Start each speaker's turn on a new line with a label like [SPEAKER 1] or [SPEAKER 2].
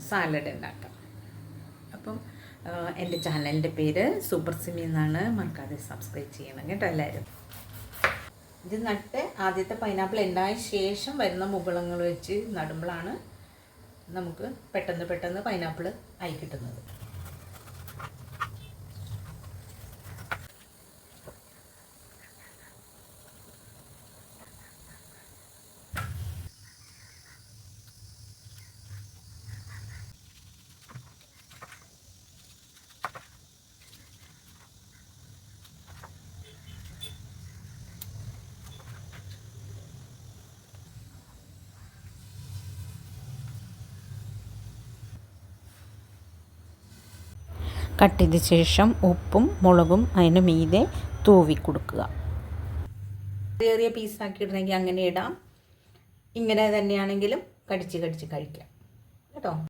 [SPEAKER 1] Salad ഉണ്ടാക്കാം. അപ്പം എൻ്റെ ചാനലിൻ്റെ പേര് സൂപ്പർ സിമി എന്നാണ്. മറക്കാതെ സബ്സ്ക്രൈബ് ചെയ്യണം കേട്ടോ എല്ലാവരും. ഇത് നട്ട് ആദ്യത്തെ പൈനാപ്പിൾ ഉണ്ടായ ശേഷം വരുന്ന മുകുളങ്ങൾ വെച്ച് നടുമ്പോഴാണ് നമുക്ക് പെട്ടെന്ന് പൈനാപ്പിൾ ആയി കിട്ടുന്നത്. കട്ട് ചെയ്ത ശേഷം ഉപ്പും മുളകും അതിന് മീതെ തൂവി കൊടുക്കുക. ചെറിയ പീസാക്കി ഇടണമെങ്കിൽ അങ്ങനെ ഇടാം. ഇങ്ങനെ തന്നെയാണെങ്കിലും കടിച്ച് കഴിക്കാം കേട്ടോ.